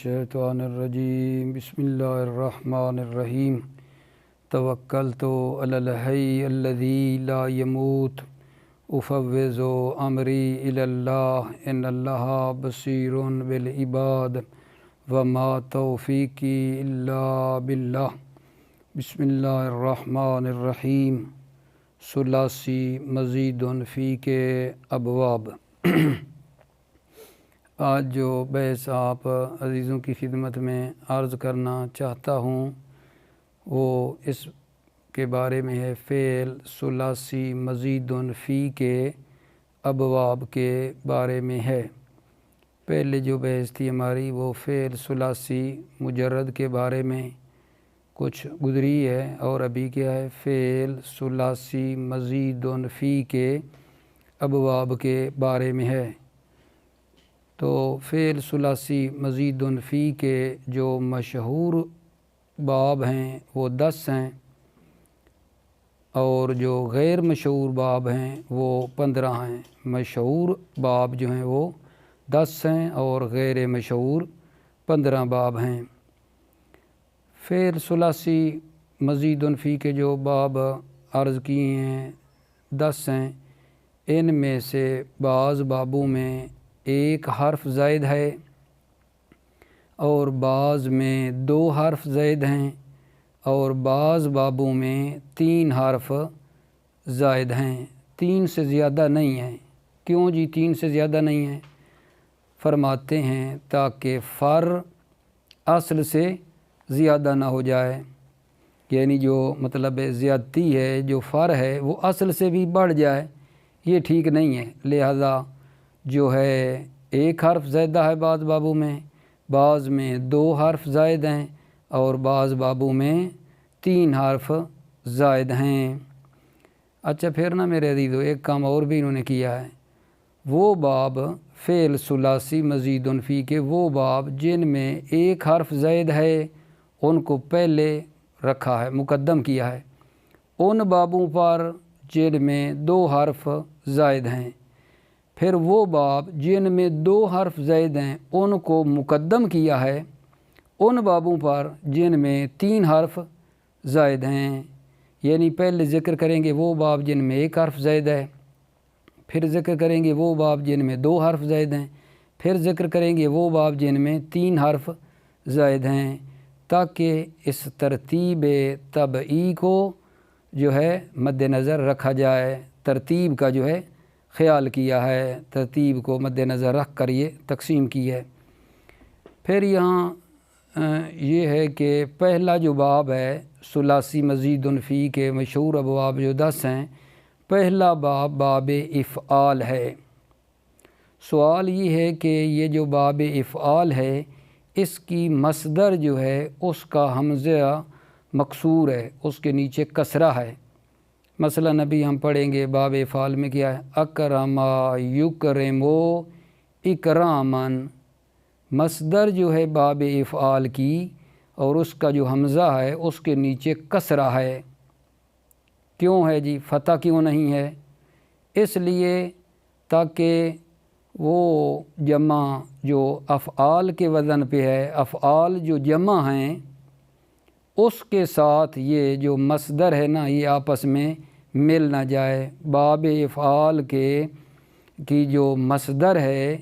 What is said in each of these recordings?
الشیطان الرجیم بسم اللہ الرحمن الرحیم توکلت علی الحی الذی لا یموت افوض امری الی اللہ ان اللہ بصیر بالعباد وما توفیقی الا باللہ بسم اللہ الرحمن الرحیم ثلاثی مزید فی کے ابواب۔ آج جو بحث آپ عزیزوں کی خدمت میں عرض کرنا چاہتا ہوں وہ اس کے بارے میں ہے، فعل ثلاثی مزید فی کے ابواب کے بارے میں ہے۔ پہلے جو بحث تھی ہماری وہ فعل ثلاثی مجرد کے بارے میں کچھ گزری ہے، اور ابھی کیا ہے، فعل ثلاثی مزید فی کے ابواب کے بارے میں ہے۔ تو فعل ثلاثی مزید فی کے جو مشہور باب ہیں وہ 10 ہیں، اور جو غیر مشہور باب ہیں وہ 15 ہیں۔ مشہور باب جو ہیں وہ 10 ہیں اور غیر مشہور 15 باب ہیں۔ فعل ثلاثی مزید فی کے جو باب عرض کیے ہیں 10 ہیں، ان میں سے بعض بابوں میں ایک حرف زائد ہے اور بعض میں 2 حرف زائد ہیں، اور بعض بابوں میں 3 حرف زائد ہیں، 3 سے زیادہ نہیں ہیں۔ کیوں جی 3 سے زیادہ نہیں ہیں؟ فرماتے ہیں تاکہ اصل سے زیادہ نہ ہو جائے، یعنی جو مطلب زیادتی ہے، جو ہے وہ اصل سے بھی بڑھ جائے، یہ ٹھیک نہیں ہے۔ لہذا جو ہے ایک حرف زائدہ ہے بعض بابوں میں، بعض میں 2 حرف زائد ہیں، اور بعض بابوں میں 3 حرف زائد ہیں۔ اچھا پھر نا میرے عزیزو، ایک کام اور بھی انہوں نے کیا ہے، وہ باب فعل ثلاثی مزید فی کے وہ باب جن میں ایک حرف زائد ہے ان کو پہلے رکھا ہے، مقدم کیا ہے۔ ان بابوں پر جن میں 2 حرف زائد ہیں، پھر وہ باب جن میں 2 حرف زائد ہیں ان کو مقدم کیا ہے ان بابوں پر جن میں 3 حرف زائد ہیں۔ یعنی پہلے ذکر کریں گے وہ باب جن میں 1 حرف زائد ہے، پھر ذکر کریں گے وہ باب جن میں 2 حرف زائد ہیں، پھر ذکر کریں گے وہ باب جن میں 3 حرف زائد ہیں، تاکہ اس ترتیب طبعی کو جو ہے مد نظر رکھا جائے۔ ترتیب کا جو ہے خیال کیا ہے، ترتیب کو مد نظر رکھ کر یہ تقسیم کی ہے۔ پھر یہاں یہ ہے کہ پہلا جو باب ہے ثلاثی مزید فی کے مشہور ابواب جو 10 ہیں، پہلا باب باب افعال ہے۔ سوال یہ ہے کہ یہ جو باب افعال ہے اس کی مصدر جو ہے اس کا حمزہ مکسور ہے، اس کے نیچے کسرہ ہے۔ مثلا نبی ہم پڑھیں گے باب افعال میں کیا ہے، اکرما یکرمو اکرامن۔ مصدر جو ہے باب افعال کی اور اس کا جو حمزہ ہے اس کے نیچے کسرہ ہے۔ کیوں ہے جی، فتح کیوں نہیں ہے؟ اس لیے تاکہ وہ جمع جو افعال کے وزن پہ ہے، افعال جو جمع ہیں اس کے ساتھ یہ جو مصدر ہے نا یہ آپس میں مل نہ جائے۔ باب افعال کی جو مصدر ہے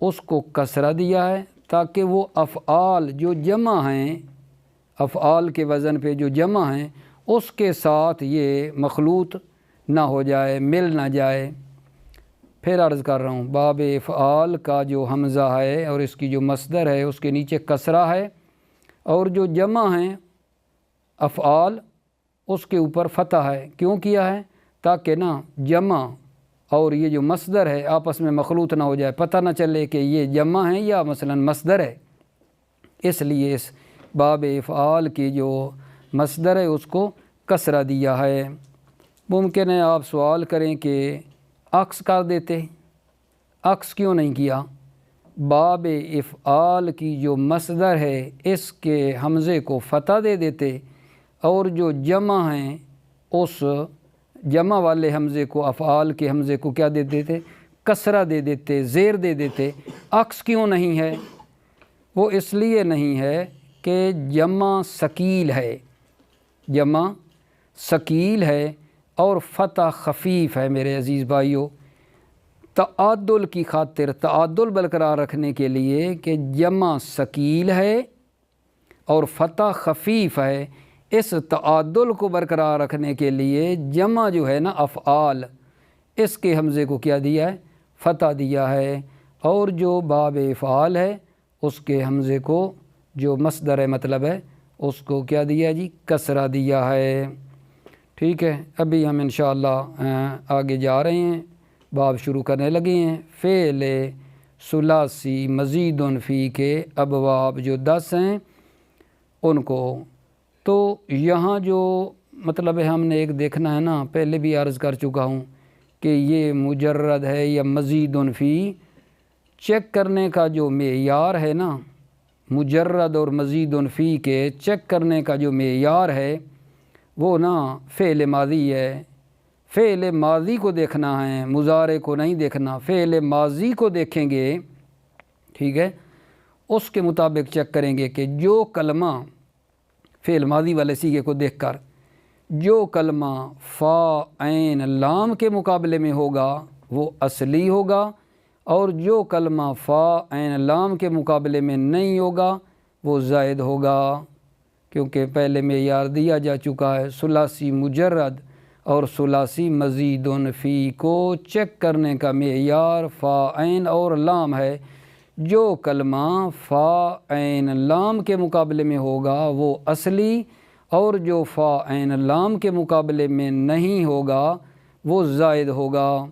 اس کو کسرہ دیا ہے تاکہ وہ افعال جو جمع ہیں، افعال کے وزن پہ جو جمع ہیں اس کے ساتھ یہ مخلوط نہ ہو جائے، مل نہ جائے۔ پھر عرض کر رہا ہوں، باب افعال کا جو حمزہ ہے اور اس کی جو مصدر ہے اس کے نیچے کسرہ ہے، اور جو جمع ہیں افعال اس کے اوپر فتح ہے۔ کیوں کیا ہے؟ تاکہ نا جمع اور یہ جو مصدر ہے آپس میں مخلوط نہ ہو جائے، پتہ نہ چلے کہ یہ جمع ہے یا مثلا مصدر ہے۔ اس لیے اس باب افعال کی جو مصدر ہے اس کو کسرہ دیا ہے۔ ممکن ہے آپ سوال کریں کہ عکس کر دیتے، عکس کیوں نہیں کیا؟ باب افعال کی جو مصدر ہے اس کے حمزے کو فتح دے دیتے، اور جو جمع ہیں اس جمع والے حمزے کو، افعال کے حمزے کو کیا دے دیتے؟ کسرہ دے دیتے، زیر دے دیتے۔ عکس کیوں نہیں ہے؟ وہ اس لیے نہیں ہے کہ جمع ثقیل ہے، جمع ثقیل ہے اور فتح خفیف ہے میرے عزیز بھائیوں۔ تعادل کی خاطر، تعادل برقرار رکھنے کے لیے کہ جمع ثقیل ہے اور فتح خفیف ہے، اس تعادل کو برقرار رکھنے کے لیے جمع جو ہے نا افعال، اس کے حمزے کو کیا دیا ہے؟ فتح دیا ہے، اور جو باب افعال ہے اس کے حمزے کو جو مصدر مطلب ہے اس کو کیا دیا جی؟ کسرہ دیا ہے۔ ٹھیک ہے، ابھی ہم انشاءاللہ آگے جا رہے ہیں، باب شروع کرنے لگے ہیں۔ فعل ثلاثی مزید فی کے ابواب جو 10 ہیں ان کو، تو یہاں جو مطلب ہے ہم نے ایک دیکھنا ہے نا، پہلے بھی عرض کر چکا ہوں کہ یہ مجرد ہے یا مزید فی، چیک کرنے کا جو معیار ہے نا، مجرد اور مزید فی کے چیک کرنے کا جو معیار ہے وہ نا فعل ماضی ہے۔ فعل ماضی کو دیکھنا ہے، مضارع کو نہیں دیکھنا۔ فعل ماضی کو دیکھیں گے، ٹھیک ہے، اس کے مطابق چیک کریں گے کہ جو کلمہ فعل ماضی والے صیغے کو دیکھ کر جو کلمہ فا عین لام کے مقابلے میں ہوگا وہ اصلی ہوگا، اور جو کلمہ فا عین لام کے مقابلے میں نہیں ہوگا وہ زائد ہوگا، کیونکہ پہلے معیار دیا جا چکا ہے۔ ثلاثی مجرد اور ثلاثی مزید فی کو چیک کرنے کا معیار فا عین اور لام ہے۔ جو کلمہ فا عین لام کے مقابلے میں ہوگا وہ اصلی، اور جو فا عین لام کے مقابلے میں نہیں ہوگا وہ زائد ہوگا۔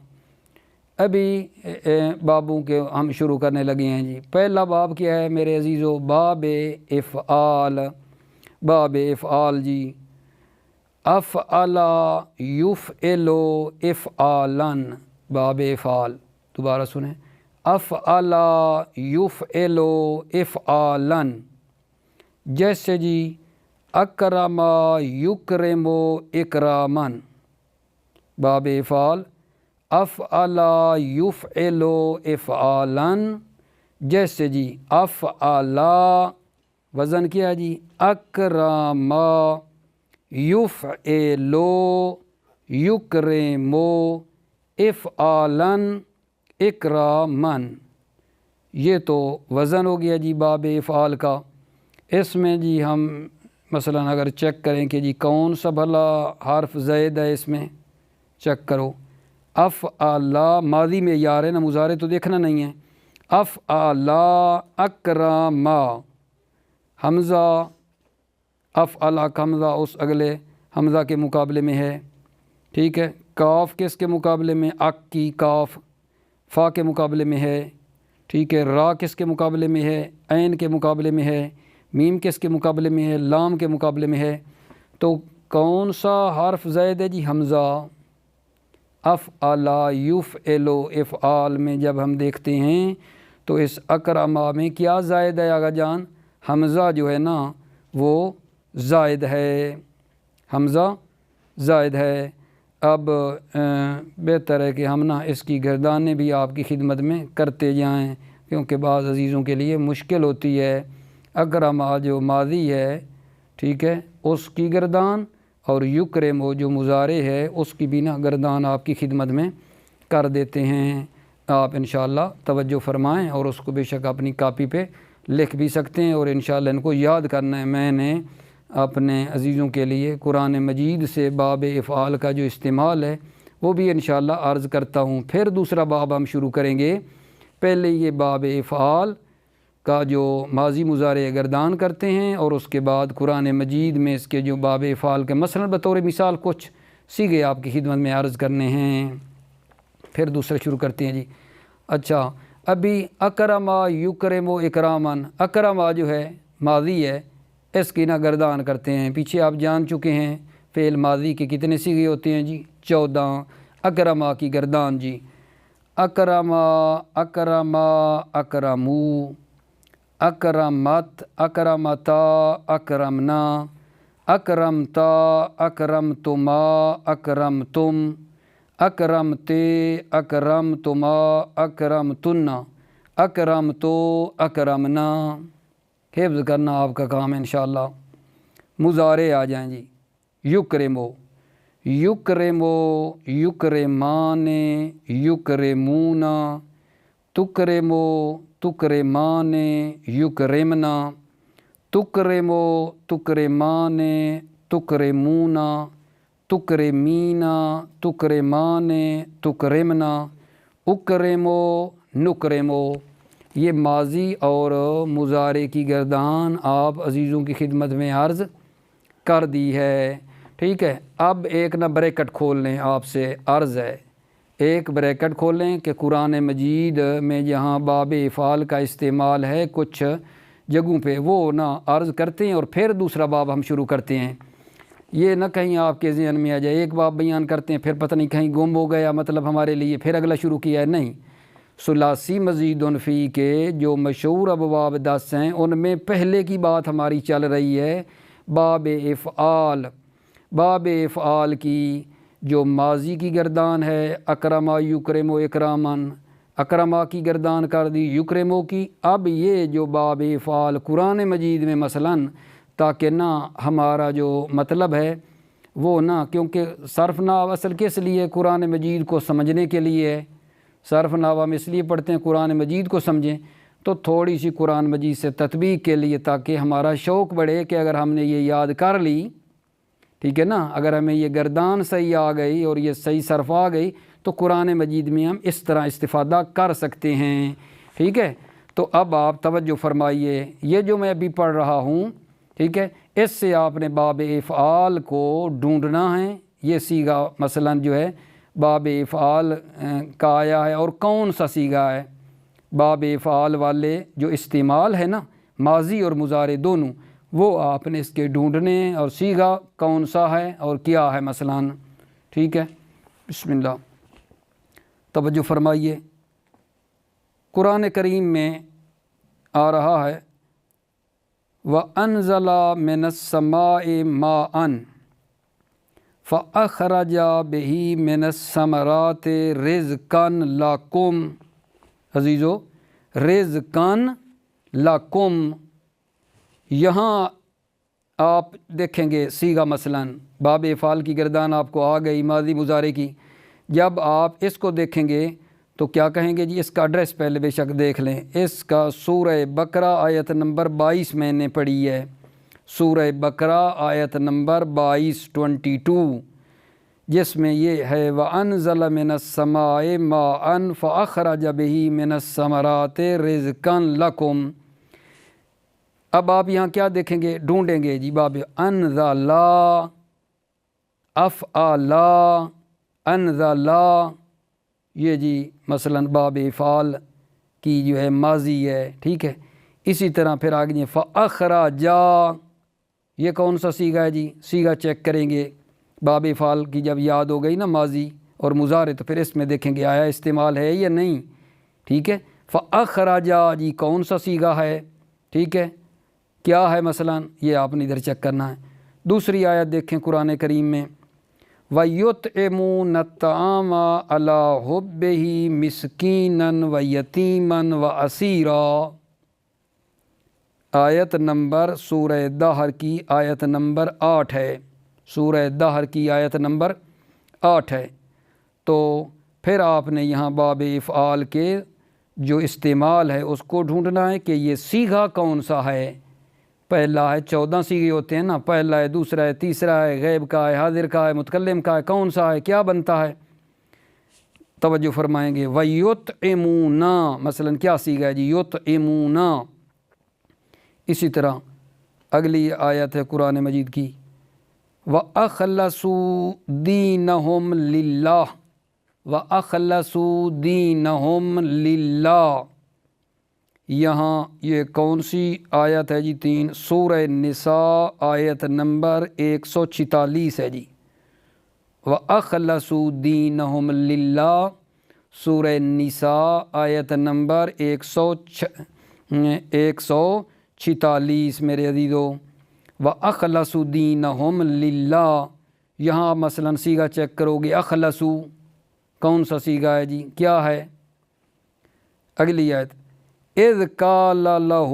ابھی بابوں کے ہم شروع کرنے لگے ہیں جی۔ پہلا باب کیا ہے میرے عزیزو؟ باب افعال۔ باب افعال جی، افعلا یفعلو افعالن، باب افعال، دوبارہ سنیں، افعلا یفعلو افعالن، جیسے جی اکرما یکرمو اکرامن، باب افعال افعلا یفعلو افعالن، جیسے جی افعلا وزن کیا جی؟ اکرما یفعلو یکرمو افعالن اکرامن، یہ تو وزن ہو گیا جی باب افعال کا۔ اس میں جی ہم مثلا اگر چیک کریں کہ جی کون سا بھلا حرف زائد ہے، اس میں چیک کرو۔ افعلا ماضی میں یار ہے نا، مضارع تو دیکھنا نہیں ہے۔ افعلا اکرما، حمزہ افعلا کا حمزہ اس اگلے حمزہ کے مقابلے میں ہے، ٹھیک ہے۔ کاف کس کے مقابلے میں؟ اک کی کاف فا کے مقابلے میں ہے، ٹھیک ہے۔ را کس کے مقابلے میں ہے؟ عین کے مقابلے میں ہے۔ میم کس کے مقابلے میں ہے؟ لام کے مقابلے میں ہے۔ تو کون سا حرف زائد ہے جی؟ حمزہ۔ افعلا یفعلو افعال میں جب ہم دیکھتے ہیں تو اس اکرما میں کیا زائد ہے آغا جان؟ حمزہ جو ہے نا وہ زائد ہے، حمزہ زائد ہے۔ اب بہتر ہے کہ ہم نا اس کی گردانیں بھی آپ کی خدمت میں کرتے جائیں، کیونکہ بعض عزیزوں کے لیے مشکل ہوتی ہے۔ اکرما جو ماضی ہے، ٹھیک ہے، اس کی گردان، اور یکرم جو مضارع ہے اس کی بھی نا گردان آپ کی خدمت میں کر دیتے ہیں۔ آپ انشاءاللہ توجہ فرمائیں، اور اس کو بے شک اپنی کاپی پہ لکھ بھی سکتے ہیں، اور انشاءاللہ ان کو یاد کرنا ہے۔ میں نے اپنے عزیزوں کے لیے قرآن مجید سے باب افعال کا جو استعمال ہے وہ بھی انشاءاللہ عرض کرتا ہوں۔ پھر دوسرا باب ہم شروع کریں گے۔ پہلے یہ باب افعال کا جو ماضی مضارع گردان کرتے ہیں، اور اس کے بعد قرآن مجید میں اس کے جو باب افعال کے مثلا بطور مثال کچھ سیغے آپ کی خدمت میں عرض کرنے ہیں، پھر دوسرا شروع کرتے ہیں جی۔ اچھا، ابھی اکرما یکرم و اکرامن، اکرما جو ہے ماضی ہے، اس کی نا گردان کرتے ہیں۔ پیچھے آپ جان چکے ہیں فعل ماضی کے کتنے سیغے ہوتے ہیں جی؟ 14۔ اکرما کی گردان جی، اکرما اکرما اکرمو، اکرمت اکرمتا اکرمنا، اکرمتا اکرمتما اکرمتم، اکرمتے اکرمتما اکرمتن، اکرمتو اکرمنا، حفظ کرنا آپ کا کام ہے انشاءاللہ۔ مضارع آ جائیں جی، یکرمو، یکرمو، یکرمان، یکرمونا، تکرمو، تکرمان، یکرمنا، تکرمو، تکرمان، تکرمونا، تکرمینا، تکرمان، تکرمنا، اکرمو، نکرمو۔ یہ ماضی اور مضارع کی گردان آپ عزیزوں کی خدمت میں عرض کر دی ہے، ٹھیک ہے۔ اب ایک نہ بریکٹ کھول لیں، آپ سے عرض ہے، ایک بریکٹ کھول لیں کہ قرآن مجید میں جہاں باب افعال کا استعمال ہے کچھ جگہوں پہ، وہ نہ عرض کرتے ہیں اور پھر دوسرا باب ہم شروع کرتے ہیں۔ یہ نہ کہیں آپ کے ذہن میں آ جائے ایک باب بیان کرتے ہیں پھر پتہ نہیں کہیں گم ہو گیا، مطلب ہمارے لیے پھر اگلا شروع کیا ہے، نہیں۔ ثلاثی مزید فی کے جو مشہور ابواب 10 ہیں ان میں پہلے کی بات ہماری چل رہی ہے باب افعال۔ باب افعال کی جو ماضی کی گردان ہے اکرما یکرمو اکرامن، اکرما کی گردان کر دی یکرمو کی۔ اب یہ جو باب افعال قرآن مجید میں مثلاً، تاکہ نہ ہمارا جو مطلب ہے وہ نہ، کیونکہ صرف نحو اصل کس لیے قرآن مجید کو سمجھنے کے لیے ہے، صرف نحو ہم اس لیے پڑھتے ہیں قرآن مجید کو سمجھیں، تو تھوڑی سی قرآن مجید سے تطبیق کے لیے تاکہ ہمارا شوق بڑھے کہ اگر ہم نے یہ یاد کر لی، ٹھیک ہے نا، اگر ہمیں یہ گردان صحیح آ گئی اور یہ صحیح صرف آ گئی تو قرآن مجید میں ہم اس طرح استفادہ کر سکتے ہیں، ٹھیک ہے۔ تو اب آپ توجہ فرمائیے، یہ جو میں ابھی پڑھ رہا ہوں، ٹھیک ہے، اس سے آپ نے باب افعال کو ڈھونڈنا ہے۔ یہ صیغہ مثلاً جو ہے باب افعال کا آیا ہے اور کون سا صیغہ ہے، باب افعال والے جو استعمال ہے نا ماضی اور مضارع دونوں، وہ آپ نے اس کے ڈھونڈنے اور صیغہ کون سا ہے اور کیا ہے مثلاً، ٹھیک ہے۔ بسم اللہ، توجہ فرمائیے، قرآن کریم میں آ رہا ہے وَأَنزَلَ مِنَ السَّمَاءِ مَاءً فَأَخْرَجَ بِهِ مِنَ الثَّمَرَاتِ رِزْقًا لَكُمْ۔ عزیزو، رِزْقًا لَكُمْ، یہاں آپ دیکھیں گے صیغہ مثلاً باب افعال کی گردان آپ کو آ گئی ماضی مضارع کی، جب آپ اس کو دیکھیں گے تو کیا کہیں گے جی، اس کا ایڈریس پہلے بے شک دیکھ لیں۔ اس کا سورہ بقرہ آیت نمبر 22 میں نے پڑھی ہے، سورہ بقرہ آیت نمبر 22 جس میں یہ ہے وَأَنزَلَ مِنَ السَّمَاءِ مَاءً فَأَخْرَجَ بِهِ مِنَ الثَّمَرَاتِ رِزْقًا لَكُمْ۔ اب آپ یہاں کیا دیکھیں گے، ڈھونڈیں گے جی، باب انزلا، افعلا، انزلا، یہ جی مثلاً باب افعال کی جو ہے ماضی ہے، ٹھیک ہے۔ اسی طرح پھر آگے فاخرجا، یہ کون سا صیغہ ہے جی، صیغہ چیک کریں گے، باب افعال کی جب یاد ہو گئی نا ماضی اور مضارع تو پھر اس میں دیکھیں گے آیا استعمال ہے یا نہیں، ٹھیک ہے۔ فاخرجا جی کون سا صیغہ ہے، ٹھیک ہے، کیا ہے مثلاً، یہ آپ نے ادھر چیک کرنا ہے۔ دوسری آیت دیکھیں قرآن کریم میں وَيُطْعِمُونَ الطَّعَامَ عَلَىٰ حُبِّهِ مِسْكِينًا وَيَتِيمًا وَأَسِيرًا، آیت نمبر سورہ دہر کی آیت نمبر 8 ہے، سورہ دہر کی آیت نمبر 8 ہے۔ تو پھر آپ نے یہاں باب افعال کے جو استعمال ہے اس کو ڈھونڈنا ہے کہ یہ صیغہ کون سا ہے۔ پہلا ہے 14 صیغے ہوتے ہیں نا، پہلا ہے، دوسرا ہے، تیسرا ہے، غیب کا ہے، حاضر کا ہے، متکلم کا ہے، کون سا ہے، کیا بنتا ہے، توجہ فرمائیں گے۔ وَيُطْعِمُونَ مثلاً کیا صیغہ ہے جی، یُطْعِمُونَ۔ اسی طرح اگلی آیت ہے قرآن مجید کی وَأَخْلَصُوا دِينَهُمْ لِلَّهِ، وَأَخْلَصُوا دِينَهُمْ لِلَّهِ، یہاں یہ کون سی آیت ہے جی، 3، سورہ نساء آیت نمبر 146 ہے جی، وَأَخْلَصُوا دِينَهُمْ لِلَّهِ، سورہ نساء آیت نمبر 146 میرے عزیزو، وَأَخْلَصُوا دِينَهُمْ لِلَّهِ، یہاں مثلاً صیغہ چیک کرو گے، اخلصوا کون سا صیغہ ہے جی، کیا ہے، اگلی آیت اذ قال له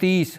30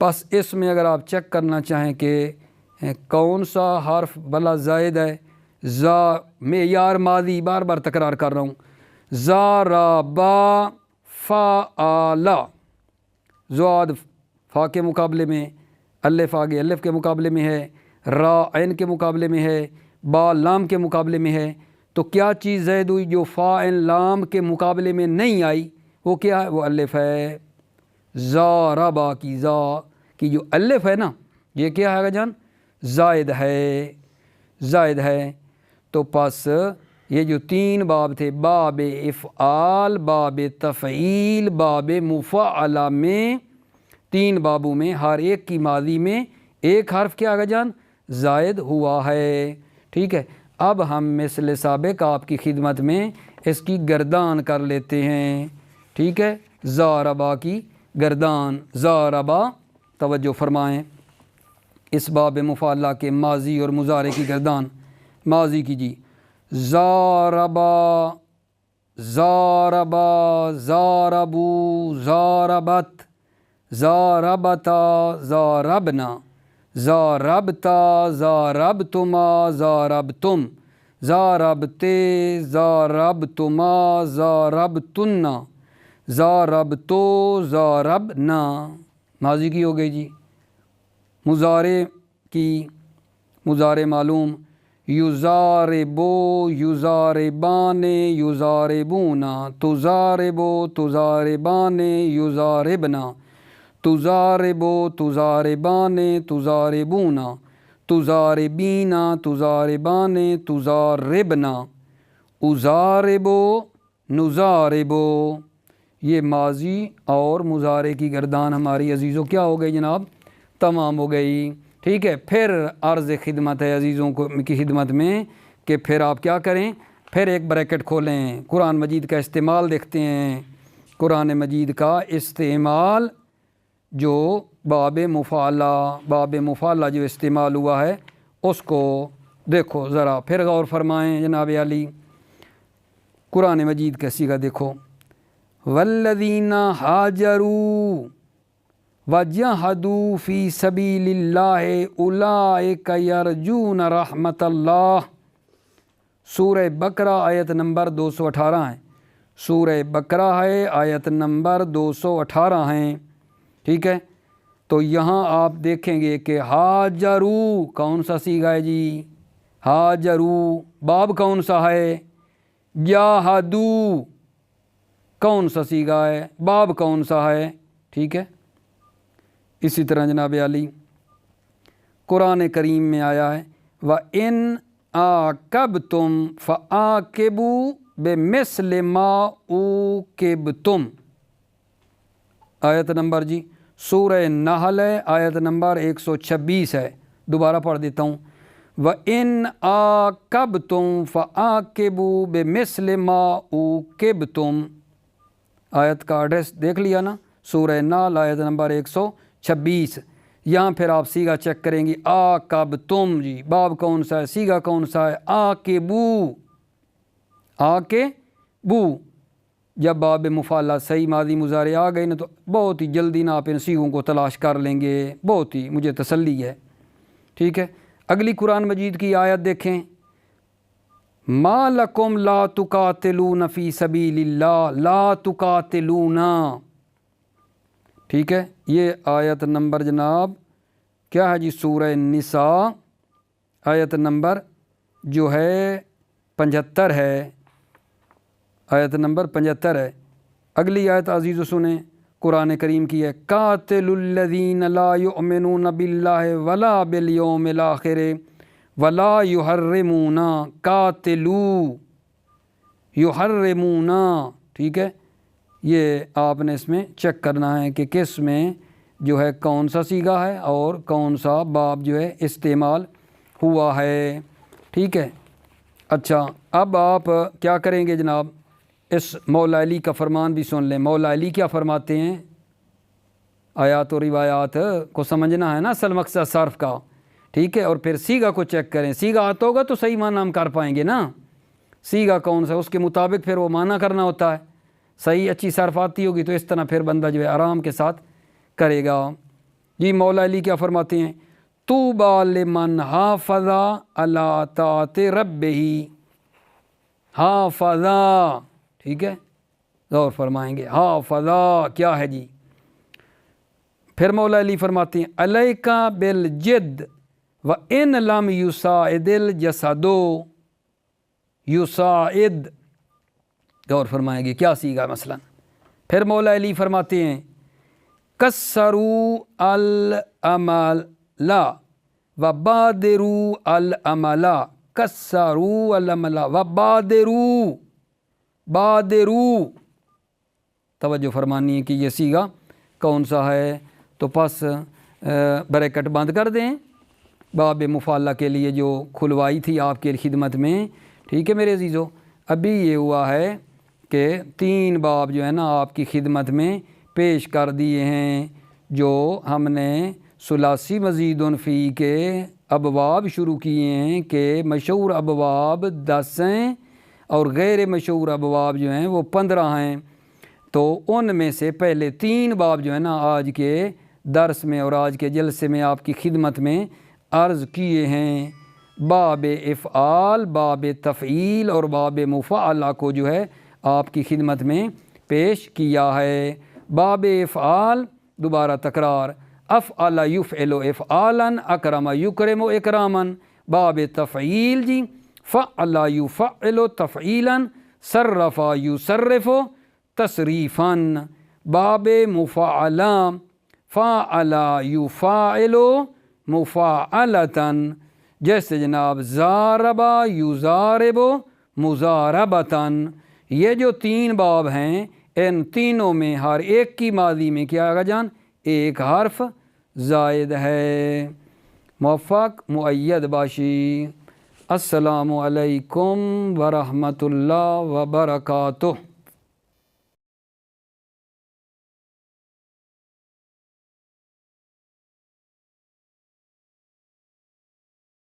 بس اس میں اگر آپ چیک کرنا چاہیں کہ کون سا حرف بلا زائد ہے، زا معیار ماضی بار بار تکرار کر رہا ہوں، ضربا فعلا، زاد فا کے مقابلے میں، الف آگے الف کے مقابلے میں ہے، را عین کے مقابلے میں ہے، با لام کے مقابلے میں ہے، تو کیا چیز زائد ہوئی جو فا عین لام کے مقابلے میں نہیں آئی؟ وہ کیا ہے؟ وہ الف ہے۔ ضربا کی زا کی جو الف ہے نا، یہ کیا ہے جان؟ زائد ہے، زائد ہے۔ تو پس یہ جو 3 باب تھے، باب افعال، باب تفعیل، باب مفعلہ میں، 3 بابوں میں ہر ایک کی ماضی میں ایک حرف کیا ہے جان؟ زائد ہوا ہے۔ ٹھیک ہے، اب ہم مثل سابق آپ کی خدمت میں اس کی گردان کر لیتے ہیں۔ ٹھیک ہے، ضربا کی گردان، ضربا، توجہ فرمائیں، اس باب مفعلہ کے ماضی اور مضارع کی گردان۔ ماضی کی جی، ضربا، ضربا، ضربو، ضربت، ضربتا، ضربنا، ضربتا، ضربتما، ضربتم، ضربتے، ضربتما، ضربتن، ضربتو، ضربنا، ماضی کی ہو گئی جی۔ مضارع کی، مضارع معلوم، یضاربو، یضاربان، یضاربون، تضاربو، تضاربان، یضاربنا، تضاربو، تضاربان، تضاربون، تضاربین، تضاربان، تضاربنا، اضاربو، نضاربو۔ یہ ماضی اور مضارع کی گردان ہماری عزیزوں کیا ہو گئی جناب؟ تمام ہو گئی۔ ٹھیک ہے، پھر عرض خدمت ہے عزیزوں کو کی خدمت میں کہ پھر آپ کیا کریں، پھر ایک بریکٹ کھولیں، قرآن مجید کا استعمال دیکھتے ہیں۔ قرآن مجید کا استعمال جو باب مفعلہ جو استعمال ہوا ہے اس کو دیکھو ذرا، پھر غور فرمائیں جناب علی۔ قرآن مجید کا صیغہ دیکھو، والذین ہاجروا وجاہدوا فی سبیل اللہ اولئک یرجون رحمت اللہ۔ سورہ بقرہ آیت نمبر 218 ہے، سورہ بقرہ ہے آیت نمبر 218 ہیں۔ ٹھیک ہے، تو یہاں آپ دیکھیں گے کہ ہاجروا کون سا صیغہ ہے جی؟ ہاجروا۔ باب کون سا ہے؟ جاہدوا کون سا صیغہ ہے؟ باب کون سا ہے؟ ٹھیک ہے، اسی طرح جناب علی قرآن کریم میں آیا ہے وَإِنْ عَاقَبْتُمْ فَعَاقِبُوا بِمِثْلِ مَا عُوقِبْتُمْ۔ آیت نمبر جی سورہ نحل ہے، آیت نمبر 126 ہے، دوبارہ پڑھ دیتا ہوں، وَإِنْ عَاقَبْتُمْ فَعَاقِبُوا بِمِثْلِ مَا عُوقِبْتُمْ۔ آیت کا ایڈریس دیکھ لیا نا، سورہ نحل آیت نمبر 126۔ یہاں پھر آپ صیغہ چیک کریں گی، عاقبتم جی، باب کون سا ہے، صیغہ کون سا ہے؟ عاقبو، عاقبو۔ جب باب مفعلہ صحیح ماضی مضارع آ گئی نا تو بہت ہی جلدی نا آپ ان صیغوں کو تلاش کر لیں گے، بہت ہی مجھے تسلی ہے۔ ٹھیک ہے، اگلی قرآن مجید کی آیت دیکھیں، ما لکم لا تقاتلون فی سبیل اللہ، لا تقاتلون۔ ٹھیک ہے، یہ آیت نمبر جناب کیا ہے جی؟ سورہ نساء آیت نمبر جو ہے 75 ہے، آیت نمبر 75 ہے۔ اگلی آیت عزیز و سنیں، قرآن کریم کی ہے، قاتل الذین لا یؤمنون باللہ ولا بالیوم الآخر ولا یحرمون، قاتلو، یحرمون۔ ٹھیک ہے، یہ آپ نے اس میں چیک کرنا ہے کہ کس میں جو ہے کون سا صیغہ ہے اور کون سا باب جو ہے استعمال ہوا ہے۔ ٹھیک ہے، اچھا اب آپ کیا کریں گے جناب، اس مولا علی کا فرمان بھی سن لیں۔ مولا علی کیا فرماتے ہیں؟ آیات و روایات کو سمجھنا ہے نا اصل مقصد صرف کا۔ ٹھیک ہے، اور پھر صیغہ کو چیک کریں، صیغہ آتا ہوگا تو صحیح معنی ہم کر پائیں گے نا، صیغہ کون سا اس کے مطابق پھر وہ معنی کرنا ہوتا ہے۔ صحیح اچھی صرف آتی ہوگی تو اس طرح پھر بندہ جو ہے آرام کے ساتھ کرے گا۔ جی مولا علی کیا فرماتے ہیں؟ طوبی لمن حافظ علی طاعت ربہ، حافظ، ٹھیک ہے، غور فرمائیں گے حافظ کیا ہے جی۔ پھر مولا علی فرماتے ہیں علیکا بالجد و ان لم یساعد الجسد، یساعد، غور فرمائیں گے کیا سیگا مثلا۔ پھر مولا علی فرماتے ہیں کسروا العمل و بادروا العمل، کسروا العمل و بادروا، بادروا، توجہ فرمانی ہے کہ یہ سیگا کون سا ہے، تو پس بریکٹ بند کر دیں باب مفعلہ کے لیے جو کھلوائی تھی آپ کے خدمت میں، ٹھیک ہے میرے عزیزو۔ ابھی یہ ہوا ہے کہ 3 باب جو ہے نا آپ کی خدمت میں پیش کر دیے ہیں، جو ہم نے ثلاثی مزید فی کے ابواب شروع کیے ہیں کہ مشہور ابواب 10 ہیں اور غیر مشہور ابواب جو ہیں وہ 15 ہیں، تو ان میں سے پہلے 3 باب جو ہے نا آج کے درس میں اور آج کے جلسے میں آپ کی خدمت میں عرض کیے ہیں۔ باب افعال، باب تفعیل اور باب مفعلہ کو جو ہے آپ کی خدمت میں پیش کیا ہے۔ باب افعال دوبارہ تکرار، افعل یفعل افعالا، اکرم یکرم اکراما۔ باب تفعیل جی، فعل یفعل تفعیلا، صرف یصرف تصریفا۔ باب مفعلہ، فعل یفعل مفعلتا، جیسے جناب ضارب یضارب مضاربتا۔ یہ جو 3 باب ہیں ان تینوں میں ہر ایک کی ماضی میں کیا آگا جان، ایک حرف زائد ہے۔ موفق مؤید باشی۔ السلام علیکم ورحمۃ اللہ وبرکاتہ۔